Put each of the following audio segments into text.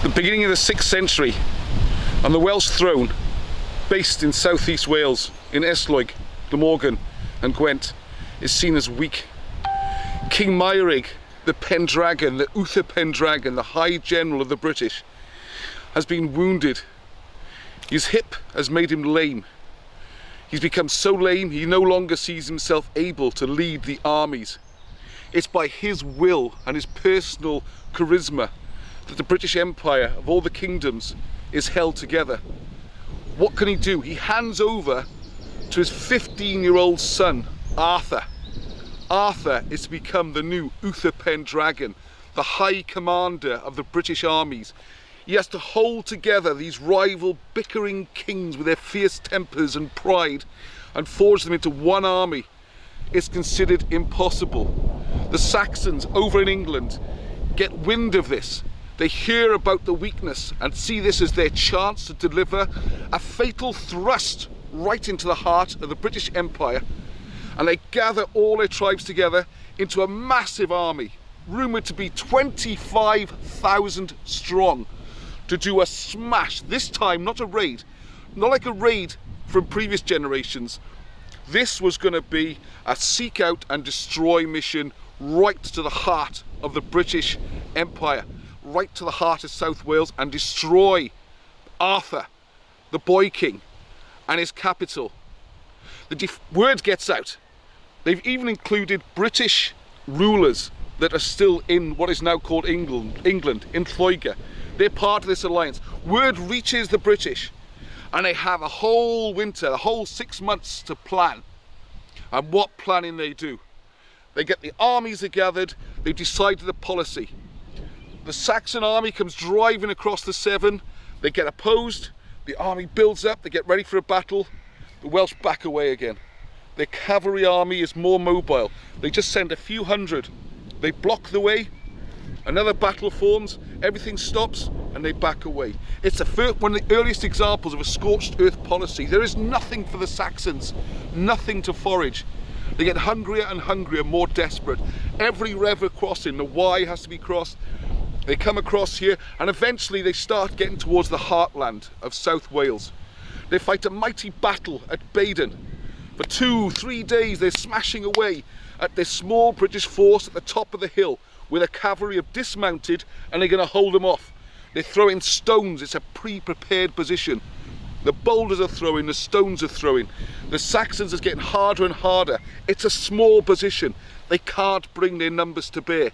The beginning of the 6th century, on the Welsh throne, based in southeast Wales, in Esloig, Glamorgan and Gwent, is seen as weak. King Meurig, the Pendragon, the Uther Pendragon, the High General of the British, has been wounded. His hip has made him lame. He's become so lame he no longer sees himself able to lead the armies. It's by his will and his personal charisma that the British Empire, of all the kingdoms, is held together. What can he do? He hands over to his 15-year-old son, Arthur. Arthur is to become the new Uther Pendragon, the High Commander of the British armies. He has to hold together these rival, bickering kings with their fierce tempers and pride and forge them into one army. It's considered impossible. The Saxons over in England get wind of this. They hear about the weakness and see this as their chance to deliver a fatal thrust right into the heart of the British Empire, and they gather all their tribes together into a massive army, rumoured to be 25,000 strong, to do a smash, this time not a raid, not like a raid from previous generations. This was going to be a seek out and destroy mission right to the heart of the British Empire, right to the heart of South Wales, and destroy Arthur, the boy king, and his capital. The word gets out. They've even included British rulers that are still in what is now called England, in Lloegr. They're part of this alliance. Word reaches the British, and they have a whole winter, a whole 6 months to plan. And what planning they do? They get the armies gathered, they decide the policy. The Saxon army comes driving across the Severn, they get opposed, the army builds up, they get ready for a battle, the Welsh back away again. Their cavalry army is more mobile. They just send a few hundred, they block the way, another battle forms, everything stops, and they back away. It's one of the earliest examples of a scorched earth policy. There is nothing for the Saxons, nothing to forage. They get hungrier and hungrier, more desperate. Every river crossing, the Wye has to be crossed. They come across here, and eventually they start getting towards the heartland of South Wales. They fight a mighty battle at Baden. For 2-3 days they're smashing away at this small British force at the top of the hill, where the cavalry have dismounted and they're going to hold them off. They throw in stones. It's a pre-prepared position. The boulders are throwing, the stones are throwing. The Saxons are getting harder and harder. It's a small position. They can't bring their numbers to bear.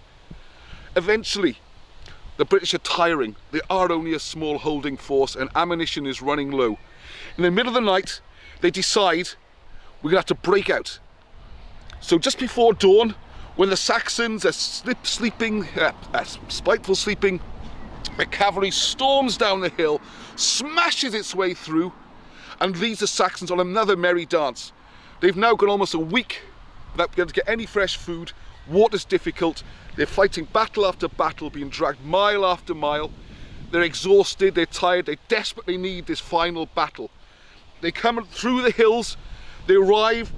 Eventually, the British are tiring. They are only a small holding force and ammunition is running low. In the middle of the night, they decide we're going to have to break out. So just before dawn, when the Saxons are spiteful sleeping, the cavalry storms down the hill, smashes its way through, and leads the Saxons on another merry dance. They've now gone almost a week without being able to get any fresh food. Water's difficult. They're fighting battle after battle, being dragged mile after mile. They're exhausted, they're tired, they desperately need this final battle. They come through the hills, they arrive,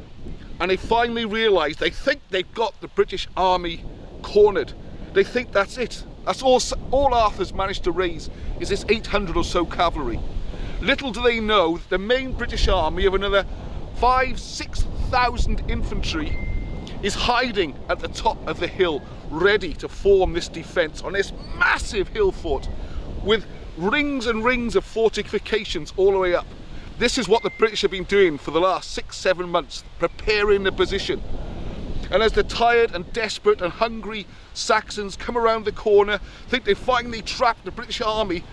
and they finally realise, they think they've got the British army cornered. They think that's it. That's all Arthur's managed to raise is this 800 or so cavalry. Little do they know that the main British army of another 5,000-6,000 infantry is hiding at the top of the hill, ready to form this defence on this massive hill fort with rings and rings of fortifications all the way up. This is what the British have been doing for the last 6-7 months, preparing the position. And as the tired and desperate and hungry Saxons come around the corner, think they finally trapped the British army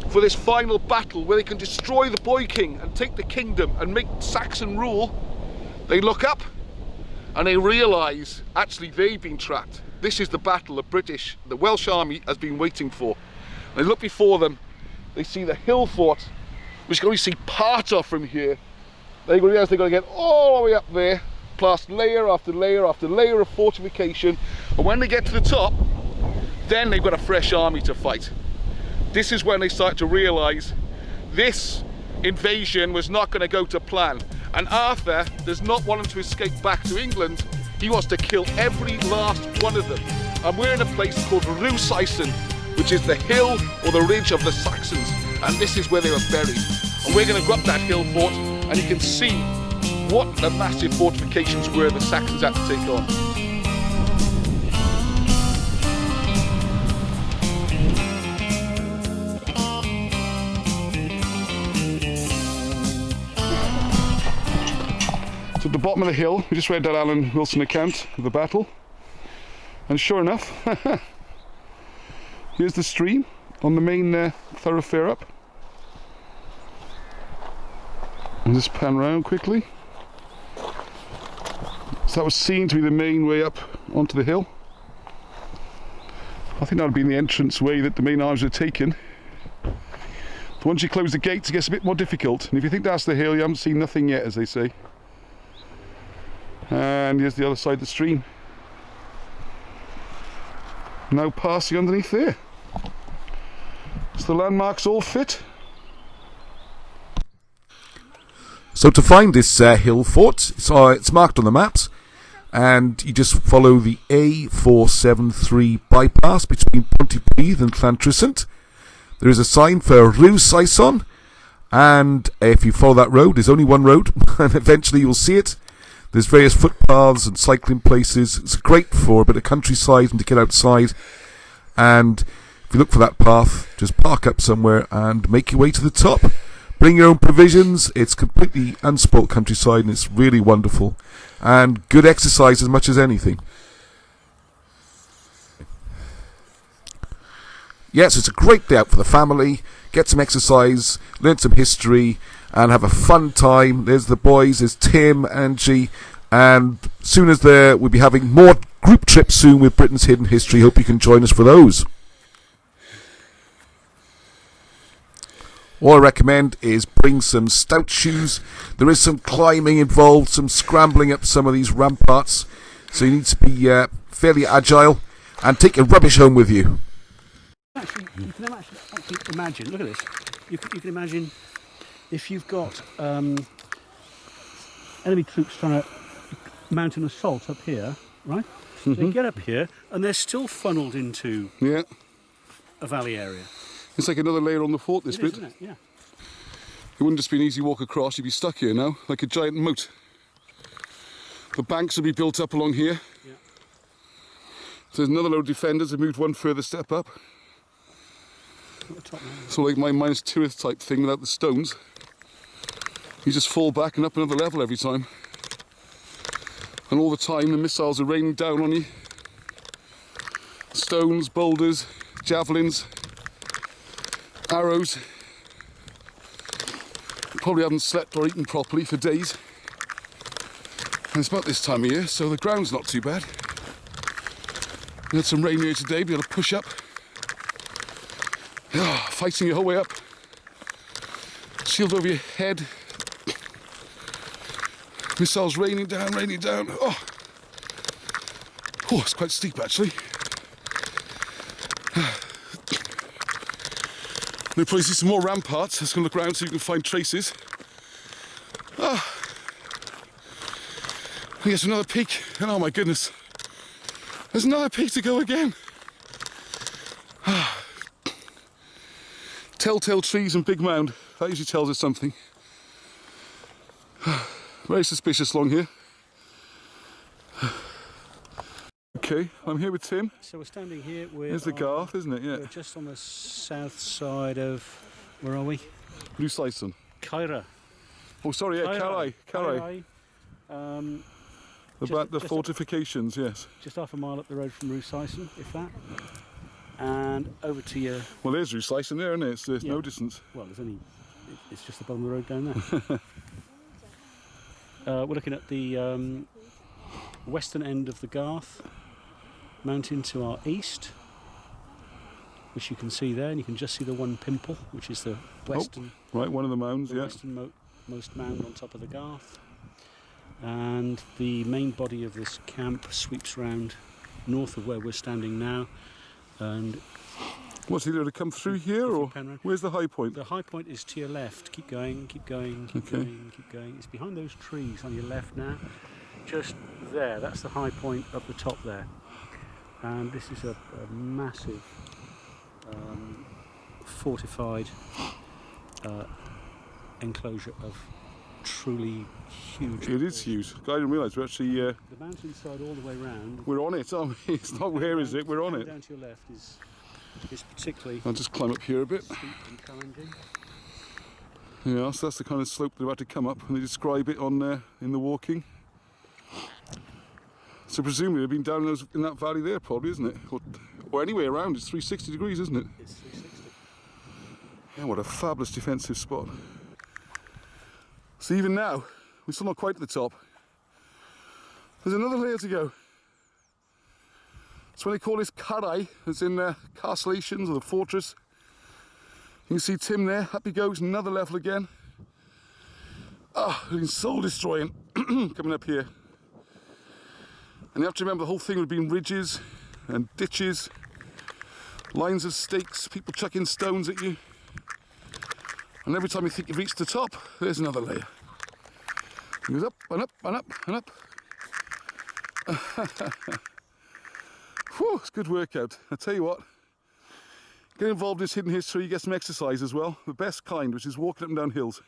for this final battle where they can destroy the boy king and take the kingdom and make Saxon rule, they look up and they realise actually they've been trapped. This is the battle the Welsh army has been waiting for. And they look before them, they see the hill fort, which you can only see part of from here. They realise they've got to get all the way up there, past layer after layer after layer of fortification, and when they get to the top, then they've got a fresh army to fight. This is when they start to realise this invasion was not going to go to plan, and Arthur does not want them to escape back to England. He wants to kill every last one of them. And we're in a place called Saxon, which is the hill or the ridge of the Saxons, and this is where they were buried. And we're going to go up that hill fort, and you can see what the massive fortifications were the Saxons had to take on. So at the bottom of the hill, we just read that Alan Wilson account of the battle, and sure enough, here's the stream on the main thoroughfare up. And just pan round quickly. So that was seen to be the main way up onto the hill. I think that would be the entrance way that the main arms were taken. But once you close the gates, it gets a bit more difficult. And if you think that's the hill, you haven't seen nothing yet, as they say. And here's the other side of the stream. Now passing underneath there. So the landmarks all fit. So to find this hill fort, it's marked on the maps, and you just follow the A473 bypass between Pontypridd and Llantrisant. There is a sign for Rue Saxon, and if you follow that road, there's only one road, and eventually you'll see it. There's various footpaths and cycling places. It's great for a bit of countryside and to get outside. And if you look for that path, just park up somewhere and make your way to the top. Bring your own provisions. It's completely unspoilt countryside, and it's really wonderful. And good exercise as much as anything. Yes, it's a great day out for the family. Get some exercise, learn some history, and have a fun time. There's the boys, there's Tim, Angie, and soon as we'll be having more group trips soon with Britain's Hidden History. Hope you can join us for those. All I recommend is bring some stout shoes. There is some climbing involved, some scrambling up some of these ramparts, so you need to be fairly agile, and take your rubbish home with you. Actually, you can actually imagine, look at this, you can imagine if you've got enemy troops trying to mount an assault up here, right? So they get up here and they're still funneled into a valley area. It's like another layer on the fort, this bit. Isn't it? Yeah. It wouldn't just be an easy walk across, you'd be stuck here now, like a giant moat. The banks will be built up along here. Yeah. So there's another load of defenders that moved one further step up. So like my -2 type thing without the stones. You just fall back and up another level every time. And all the time the missiles are raining down on you. Stones, boulders, javelins, arrows. Probably haven't slept or eaten properly for days. And it's about this time of year, so the ground's not too bad. We had some rain here today, be able to push up. Fighting your whole way up. Shield over your head. Missiles raining down, raining down. Oh, it's quite steep actually. We'll probably see some more ramparts. Let's go look around so you can find traces. I think it's another peak, and oh my goodness, there's another peak to go again. Telltale trees and big mound, that usually tells us something. Very suspicious along here. Okay, I'm here with Tim. So we're standing here with... There's the Garth, isn't it? Yeah. We're just on the south side of... Where are we? Blue Saxon. Caira. Oh, sorry, yeah, Carai. The fortifications, yes. Just half a mile up the road from Rue Saxon, if that. And over to your... Well, there's Rue Saxon there, isn't it? There's no distance. Well, it's just the bottom of the road down there. We're looking at the western end of the Garth mountain to our east, which you can see there, and you can just see the one pimple, which is the western... Oh, right, one of the mounds, the westernmost mound on top of the Garth. And the main body of this camp sweeps round north of where we're standing now. And what's he going to come through here, or where's the high point? The high point is to your left. Keep going, keep going, keep going, keep going. It's behind those trees on your left now. Just there, that's the high point up the top there. And this is a massive fortified enclosure of truly huge. It is huge. I didn't realise we're actually. The mountainside all the way round. We're on it, aren't we? It's not where is it? We're on it. Down to your left is particularly I'll just climb up here a bit. steep and challenging. Yeah, so that's the kind of slope they're about to come up, and they describe it on in the walking. So presumably they've been down in that valley there, probably, isn't it? Or anywhere around. It's 360 degrees, isn't it? It's 360. Yeah, what a fabulous defensive spot. So even now, we're still not quite at the top. There's another layer to go. So when they call this Karai, as in Castellations or the fortress, you can see Tim there, up he goes, another level again. Ah, it's soul destroying coming up here. And you have to remember the whole thing would have been ridges and ditches, lines of stakes, people chucking stones at you. And every time you think you've reached the top, there's another layer. It goes up and up and up and up. Whew, it's a good workout. I tell you what, get involved in this hidden history, you get some exercise as well. The best kind, which is walking up and down hills.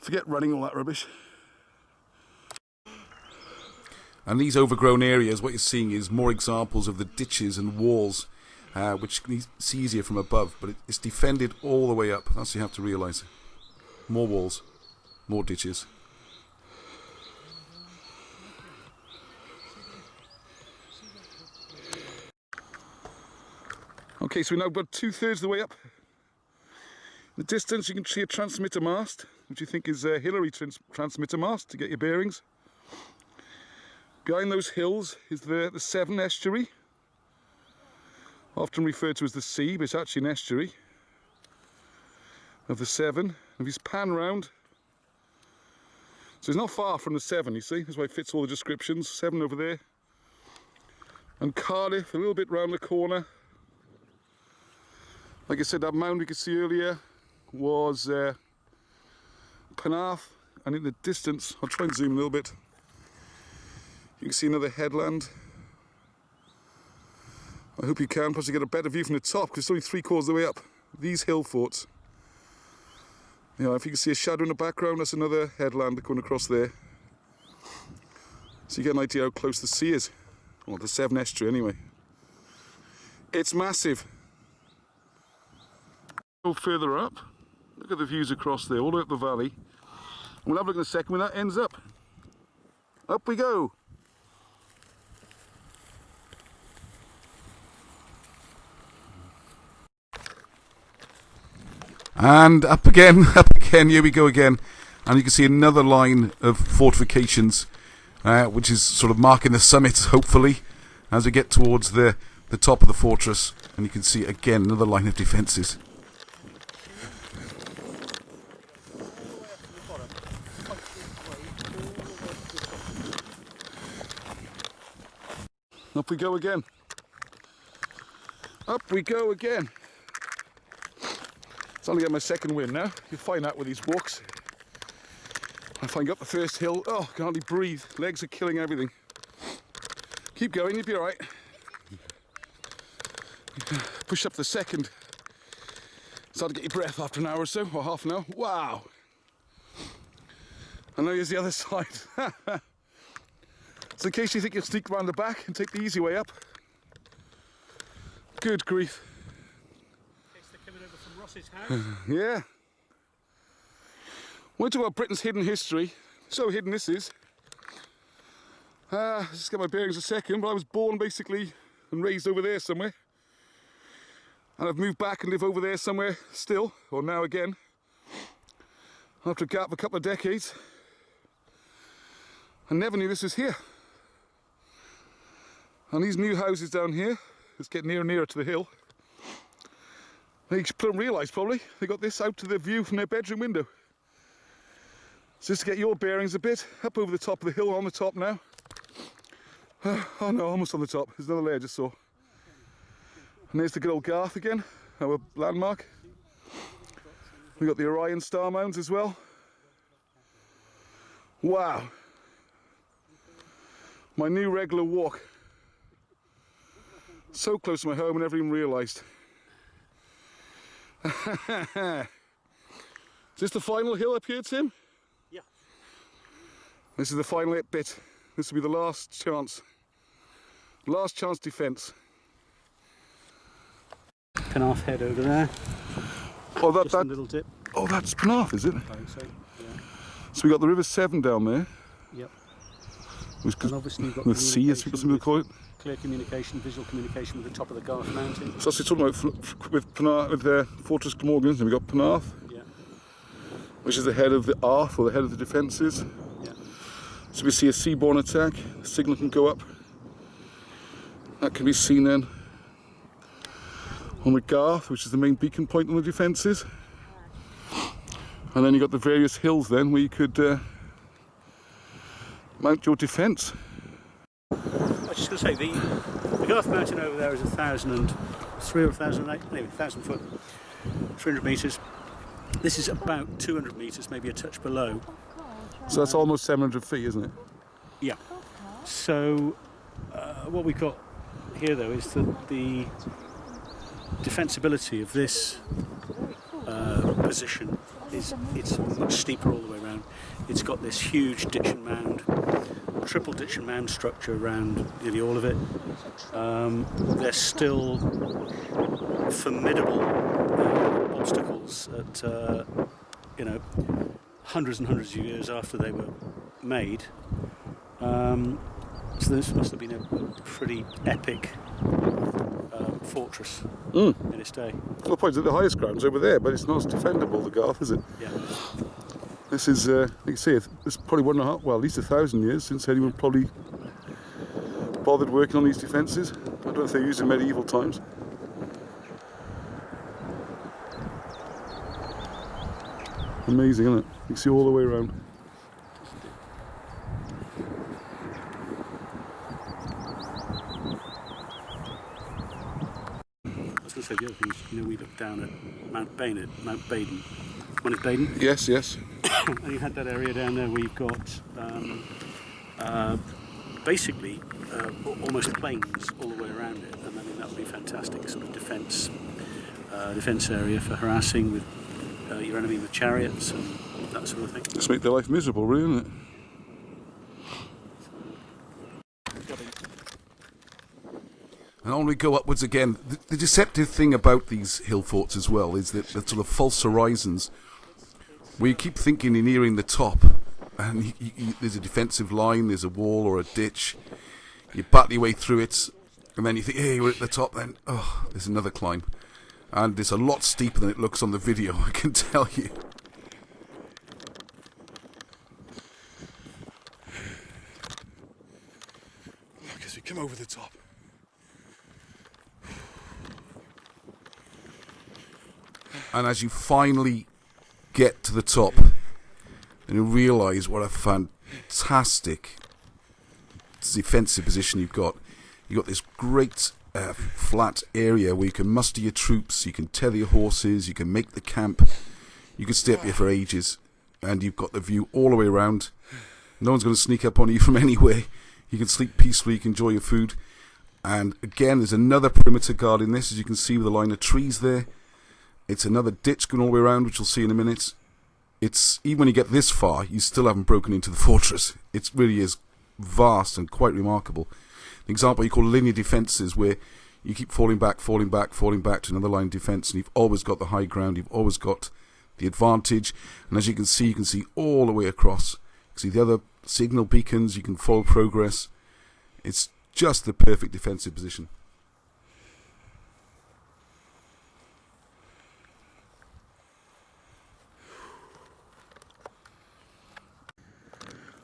Forget running, all that rubbish. And these overgrown areas, what you're seeing is more examples of the ditches and walls, which you see easier from above, but it's defended all the way up. That's what you have to realise. More walls, more ditches. Okay, so we're now about 2/3 of the way up. In the distance you can see a transmitter mast, which you think is a Hillary transmitter mast to get your bearings. Behind those hills is the Severn estuary, often referred to as the sea, but it's actually an estuary of the Severn. If you pan round, so it's not far from the Severn, you see, that's why it fits all the descriptions. Severn over there, and Cardiff a little bit round the corner. Like I said, that mound we could see earlier was Penarth, and in the distance, I'll try and zoom a little bit, you can see another headland. I hope you can, plus you get a better view from the top, because it's only 3/4 of the way up. These hill forts. You know, if you can see a shadow in the background, that's another headland going across there. So you get an idea how close the sea is. Well, the Severn estuary anyway. It's massive. Go further up, look at the views across there, all the way up the valley. And we'll have a look in a second when that ends up. Up we go. And up again, here we go again. And you can see another line of fortifications, which is sort of marking the summit, hopefully, as we get towards the top of the fortress. And you can see again another line of defences. Up we go again. Up we go again. It's only got my second win now. You'll find out with these walks. I find up the first hill, oh, I can hardly breathe. Legs are killing everything. Keep going, you'll be all right. Push up the second. It's hard to get your breath after an hour or so, or half an hour. Wow. And now here's the other side. So in case you think you'll sneak around the back and take the easy way up. Good grief. In case they're coming over from Ross's house. Yeah. We'll talk about Britain's hidden history. So hidden this is. Just get my bearings a second, but I was born basically and raised over there somewhere. And I've moved back and live over there somewhere still, or now again. After a gap of a couple of decades. I never knew this was here. And these new houses down here, let's get nearer and nearer to the hill. They don't realise probably, they got this out to the view from their bedroom window. So just to get your bearings a bit, up over the top of the hill, on the top now. Oh no, almost on the top, there's another layer I just saw. And there's the good old Garth again, our landmark. We've got the Orion star mounds as well. Wow. My new regular walk. So close to my home I never even realised. Is this the final hill up here, Tim? Yeah. This is the final bit. This will be the last chance. Last chance defence. Penarth Head over there. Oh, Just a little dip. Oh, that's Penarth, is it? I think so. Yeah. So we got the River Severn down there. Yep. Which And obviously you've got the sea, as people seem to call it. clear communication, visual communication with the top of the Garth Mountain. So that's what we're talking about with Penarth, with Fortress Glamorgan, and we've got Penarth, Yeah. which is the head of the Arth, or the head of the defences. Yeah. So we see a seaborne attack, the signal can go up. That can be seen then on the Garth, which is the main beacon point on the defences. And then you've got the various hills then where you could mount your defence. I was just going to say, the Garth Mountain over there is 1,003 or 1,008, maybe 1,000 foot, 300 metres. This is about 200 metres, maybe a touch below. So that's almost 700 feet, isn't it? Yeah. So what we've got here, though, is that the defensibility of this position it's much steeper all the way around. It's got this huge ditch and mound, triple ditch and mound structure around nearly all of it. There's still formidable obstacles at hundreds and hundreds of years after they were made. So this must have been a pretty epic fortress in its day. Well, the point is that the highest ground's over there, but it's not as defendable, the Garth, is it? Yeah. This is, you can see, it's probably 1.5, well, at least 1,000 years since anyone probably bothered working on these defences. I don't know if they used in medieval times. Amazing, isn't it? You can see all the way around. I was going to say the other thing is, we looked down at Mount Baden. One is Baden. Yes, yes. And you had that area down there where you've got basically almost plains all the way around it, and I think that would be fantastic sort of defence area for harassing with your enemy with chariots and that sort of thing. Just make their life miserable, really, isn't it? And on we go upwards again. The deceptive thing about these hill forts as well is that the sort of false horizons, where you keep thinking you're nearing the top, and there's a defensive line, there's a wall or a ditch, you battle your way through it, and then you think, hey, we're at the top, then, oh, there's another climb. And it's a lot steeper than it looks on the video, I can tell you. Look, as we come over the top. And as you finally get to the top, and you realise what a fantastic defensive position you've got. You've got this great flat area where you can muster your troops, you can tether your horses, you can make the camp, you can stay up here for ages, and you've got the view all the way around. No one's going to sneak up on you from anywhere. You can sleep peacefully, you can enjoy your food. And again, there's another perimeter guard in this, as you can see with a line of trees there. It's another ditch going all the way around, which you'll see in a minute. It's even when you get this far, you still haven't broken into the fortress. It really is vast and quite remarkable. An example you call linear defences, where you keep falling back to another line of defence, and you've always got the high ground, you've always got the advantage. And as you can see all the way across. You can see the other signal beacons, you can follow progress. It's just the perfect defensive position.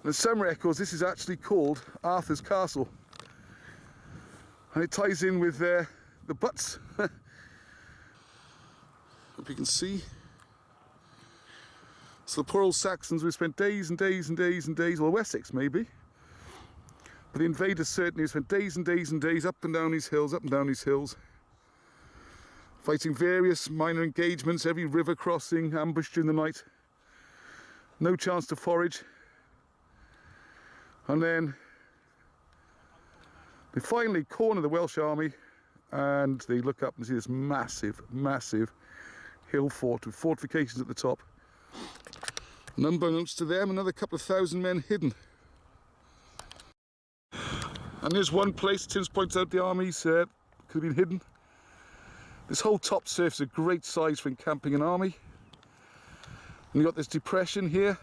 And some records, this is actually called Arthur's Castle. And it ties in with the butts. Hope you can see. So the poor old Saxons, we spent days and days and days and days, or Wessex maybe. But the invaders certainly spent days and days and days up and down these hills, fighting various minor engagements, every river crossing, ambushed during the night. No chance to forage. And then they finally corner the Welsh army, and they look up and see this massive, massive hill fort with fortifications at the top. And unbeknownst to them, another couple of thousand men hidden. And there's one place Tim's points out the armies could have been hidden. This whole top surface is a great size for encamping an army. And you've got this depression here,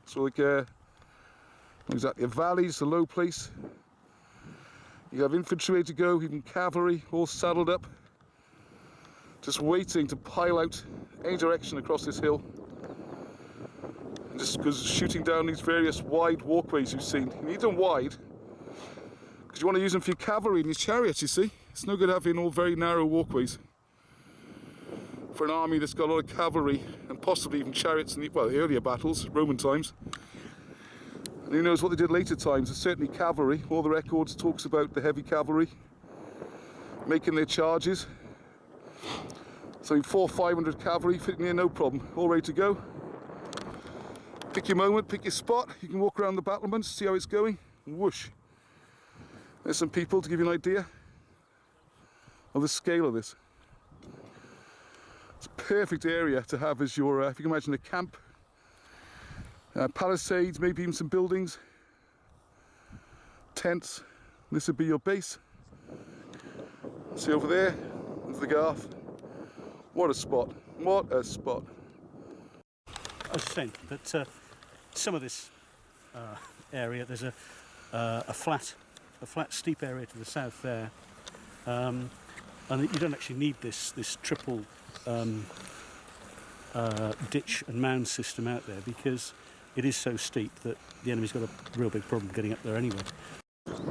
so like not exactly a valley, it's a low place. You have infantry ready to go, even cavalry, all saddled up, just waiting to pile out any direction across this hill. And just goes shooting down these various wide walkways you've seen. You need them wide, because you want to use them for your cavalry and your chariots, you see. It's no good having all very narrow walkways for an army that's got a lot of cavalry and possibly even chariots in the, well, the earlier battles, Roman times. And who knows what they did later times. There's certainly cavalry. All the records talks about the heavy cavalry making their charges. So 400 or 500 cavalry fitting in, no problem. All ready to go. Pick your moment, pick your spot. You can walk around the battlements, see how it's going, and whoosh. There's some people to give you an idea of the scale of this. It's a perfect area to have as your, if you can imagine a camp, palisades, maybe even some buildings, tents. This would be your base. See over there, there's the Garth. What a spot, what a spot. I was saying that some of this area, there's a flat steep area to the south there, and you don't actually need this triple ditch and mound system out there, because it is so steep that the enemy's got a real big problem getting up there anyway.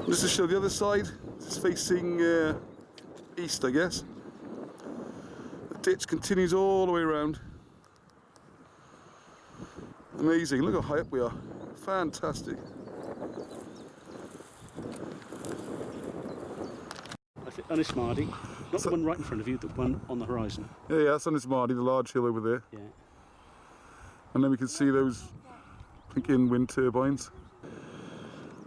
Just to show the other side, it's facing east, I guess. The ditch continues all the way around. Amazing, look how high up we are. Fantastic. Unismardi, not the one right in front of you, the one on the horizon. Yeah, that's Unismardi, the large hill over there. Yeah. And then we can see those, I think, in wind turbines.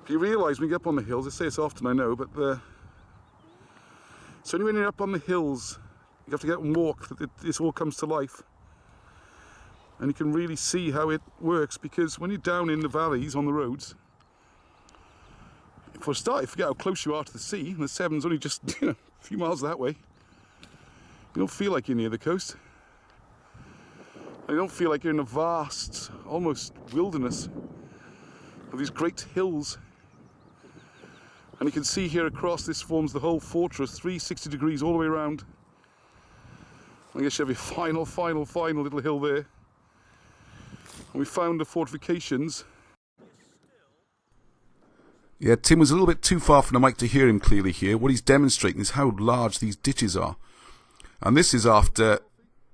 If you realise when you get up on the hills, I say this often, I know, but it's only when you're up on the hills, you have to get and walk, that this all comes to life. And you can really see how it works, because when you're down in the valleys on the roads, for a start, you forget how close you are to the sea, and the Severn's only just a few miles that way. You don't feel like you're near the coast. You don't feel like you're in a vast, almost wilderness of these great hills. And you can see here across, this forms the whole fortress, 360 degrees all the way around. I guess you have your final little hill there. And we found the fortifications. Yeah, Tim was a little bit too far from the mic to hear him clearly here. What he's demonstrating is how large these ditches are. And this is after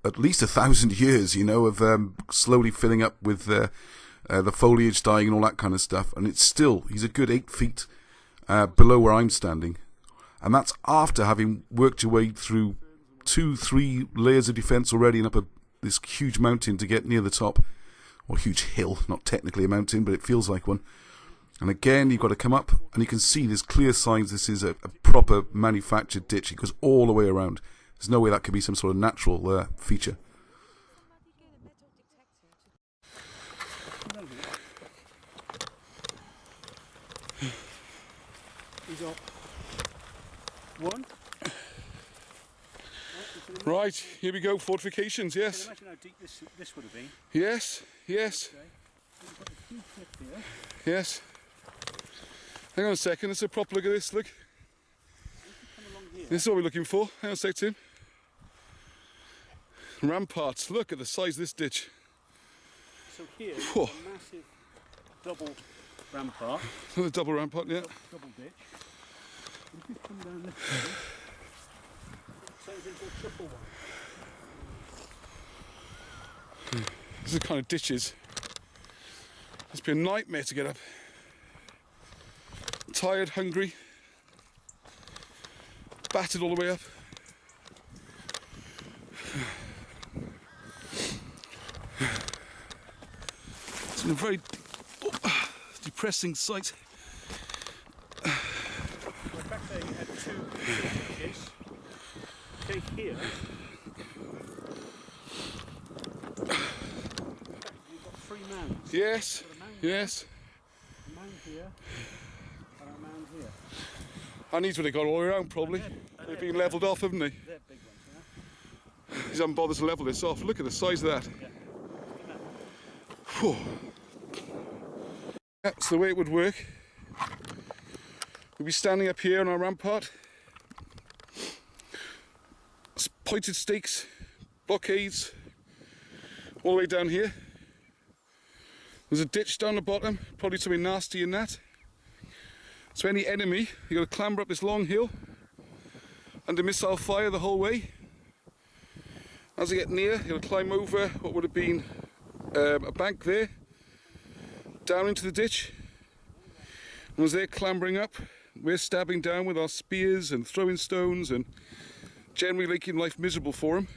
at least 1,000 years, you know, of slowly filling up with the foliage dying and all that kind of stuff. And it's still, he's a good 8 feet below where I'm standing. And that's after having worked your way through 2-3 layers of defence already and up this huge mountain to get near the top. Or huge hill, not technically a mountain, but it feels like one. And again, you've got to come up, and you can see there's clear signs this is a proper manufactured ditch. It goes all the way around. There's no way that could be some sort of natural feature. We've got one. Right, here we go, fortifications, yes. Can you imagine how deep this would have been? Yes, yes. Okay. Yes. Hang on a second, let's have a proper look at this, look. This is what we're looking for. Hang on a sec, Tim. Ramparts, look at the size of this ditch. So here, a massive double rampart. Another double rampart, yeah. Double ditch. And if you come down this way, it turns into a triple one. These are the kind of ditches. Must be a nightmare to get up. Tired, hungry, battered all the way up. It's been a very depressing sight. Well, back there you had 2 ditches. Okay, here Yes, yes. A mound here, and a mound here. And these would have gone all around probably. They've been levelled off, haven't they? They're big ones, These haven't bothered to level this off. Look at the size of that. Whew. That's the way it would work. We'd be standing up here on our rampart. Pointed stakes, blockades, all the way down here. There's a ditch down the bottom, probably something nasty in that. So any enemy, you've got to clamber up this long hill under missile fire the whole way. As they get near, you've got to climb over what would have been a bank there, down into the ditch. And as they're clambering up, we're stabbing down with our spears and throwing stones and generally making life miserable for them.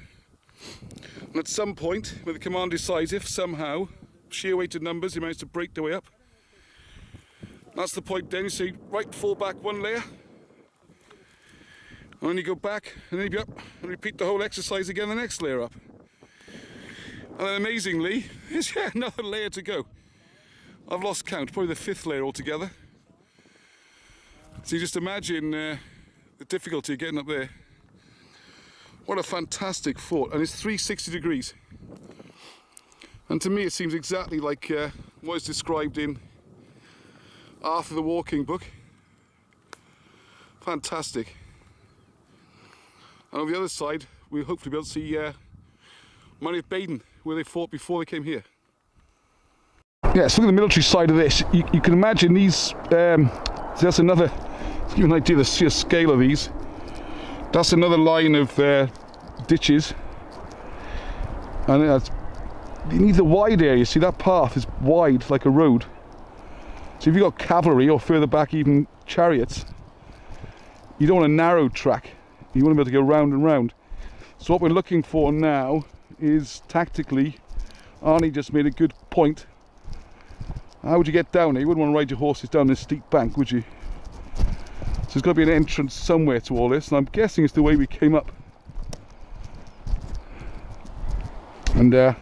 And at some point, when the command decides if somehow, sheer weight of numbers, they manage to break their way up, that's the point then. You say, right, fall back one layer, and then you go back, and then you be up, and repeat the whole exercise again, the next layer up. And then amazingly, there's another layer to go. I've lost count, probably the 5th layer altogether. So you just imagine the difficulty of getting up there. What a fantastic fort, and it's 360 degrees. And to me it seems exactly like what is described in Arthur the Walking Book. Fantastic. And on the other side, we'll hopefully be able to see many of Baden, where they fought before they came here. Yeah, so look at the military side of this. You can imagine these, so that's another, to give you an idea of the sheer scale of these. That's another line of ditches. And that's, you need the wide area. See, that path is wide like a road. So if you've got cavalry, or further back even chariots, you don't want a narrow track. You want to be able to go round and round. So what we're looking for now is tactically, Arnie just made a good point. How would you get down there? You wouldn't want to ride your horses down this steep bank, would you? So there's got to be an entrance somewhere to all this, and I'm guessing it's the way we came up. And there's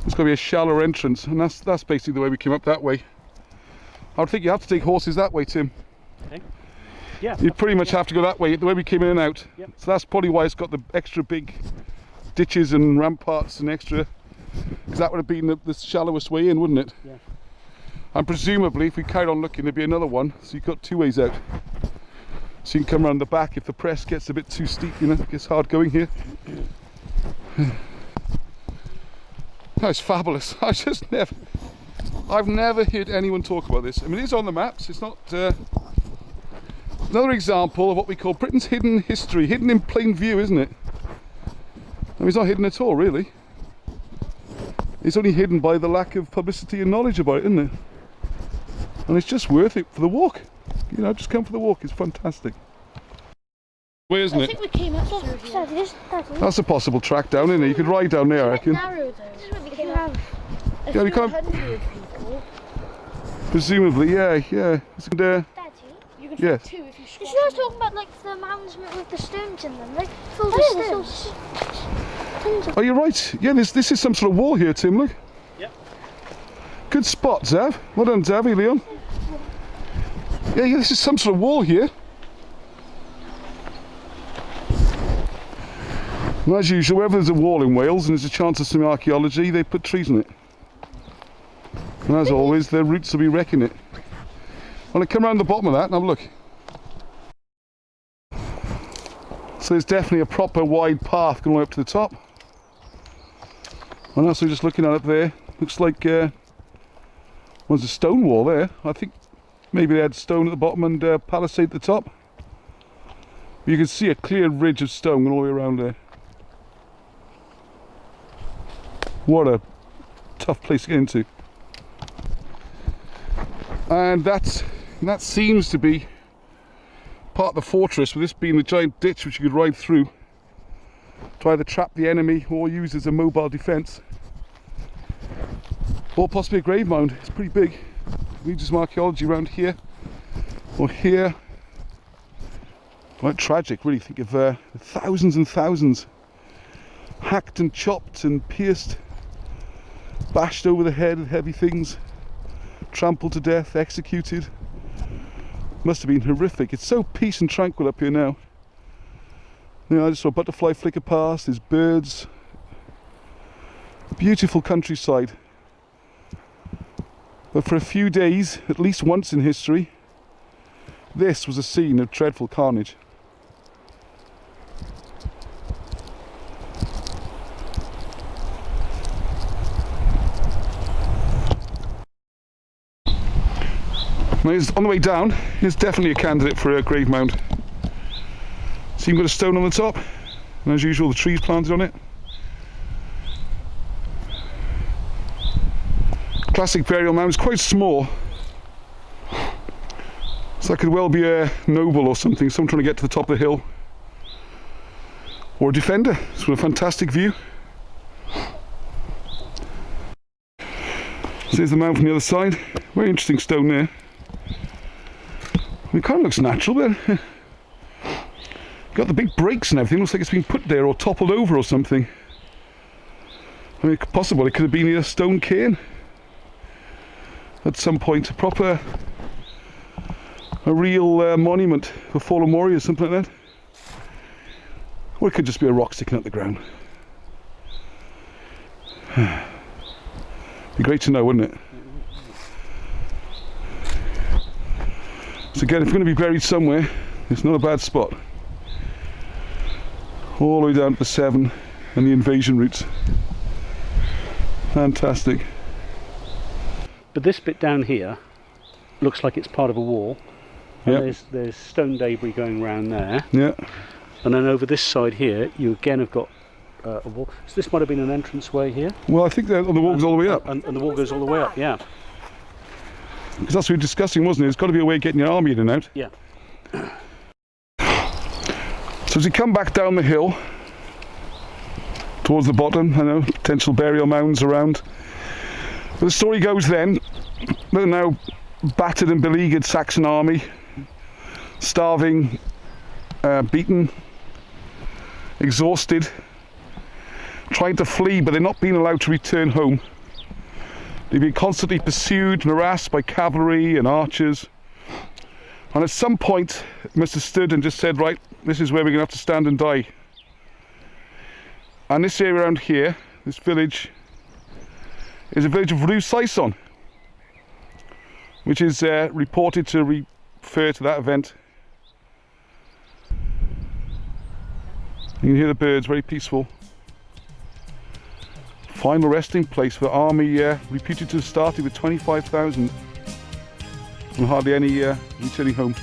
got to be a shallower entrance, and that's basically the way we came up that way. I would think you have to take horses that way, Tim. Okay. Yeah. You'd pretty much have to go that way, the way we came in and out. Yep. So that's probably why it's got the extra big ditches and ramparts and extra, because that would have been the shallowest way in, wouldn't it? Yeah. And presumably, if we carried on looking, there'd be another one, so you've got 2 ways out. So you can come around the back if the press gets a bit too steep, you know, it gets hard going here. That's fabulous. I've never heard anyone talk about this. I mean, it is on the maps. It's not another example of what we call Britain's hidden history, hidden in plain view, isn't it? I mean, it's not hidden at all, really. It's only hidden by the lack of publicity and knowledge about it, isn't it? And it's just worth it for the walk. You know, just come for the walk. It's fantastic. Where, isn't it? I think we came up through here. That's a possible track down, isn't it? You could ride down there, I reckon. Narrow though. This is where we came up. Yeah, we can't. 100 people. Presumably, yeah. It's, You can yes. 2 if you squat. You know I was talking about like the mounds with the stones in them, like full of stones. Oh, you're right. Yeah, this is some sort of wall here, Tim, look. Yep. Good spot, Zav. Well done, Zav, Leon. Yeah, this is some sort of wall here. And as usual, wherever there's a wall in Wales and there's a chance of some archaeology, they put trees in it. And as always, their roots will be wrecking it. Well, I come around the bottom of that and have a look. So there's definitely a proper wide path going up to the top. And that's what we're just looking at up there. Looks like there's a stone wall there. I think maybe they had stone at the bottom and palisade at the top. But you can see a clear ridge of stone all the way around there. What a tough place to get into. And that seems to be part of the fortress, with this being the giant ditch which you could ride through to either trap the enemy or use as a mobile defence. Or possibly a grave mound. It's pretty big. We need some archaeology around here or here. Quite tragic, really. Think of thousands and thousands hacked and chopped and pierced bashed over the head with heavy things, trampled to death, executed. Must have been horrific. It's so peace and tranquil up here now. You know, I just saw a butterfly flicker past, there's birds. Beautiful countryside. But for a few days, at least once in history, this was a scene of dreadful carnage. Now, on the way down, it's definitely a candidate for a grave mound. See, you've got a stone on the top, and as usual, the trees planted on it. Classic burial mound. It's quite small, so that could well be a noble or something, someone trying to get to the top of the hill, or a defender. It's got a fantastic view. So there's the mound from the other side. Very interesting stone there. It kind of looks natural, but got the big breaks and everything. Looks like it's been put there or toppled over or something. I mean, possible it could have been a stone cairn at some point, a real monument for fallen warriors, something like that. Or it could just be a rock sticking out the ground. Be great to know, wouldn't it? So again, if you're going to be buried somewhere, it's not a bad spot. All the way down to the Severn and the invasion routes. Fantastic. But this bit down here looks like it's part of a wall. And Yep. there's stone debris going around there. Yeah. And then over this side here, you again have got a wall. So this might have been an entranceway here. Well, I think the wall goes all the way up. And the wall goes all the way up, yeah. Because that's what we were discussing, wasn't it? There's got to be a way of getting your army in and out. Yeah. So as you come back down the hill towards the bottom, I know, potential burial mounds around. But the story goes then, the now battered and beleaguered Saxon army, starving, beaten, exhausted, trying to flee, but they're not being allowed to return home. They've been constantly pursued and harassed by cavalry and archers. And at some point, it must have stood and just said, right, this is where we're going to have to stand and die. And this area around here, this village, is a village of Saxon, which is reported to refer to that event. You can hear the birds, very peaceful. Final resting place for the army, reputed to have started with 25,000 and hardly any returning home.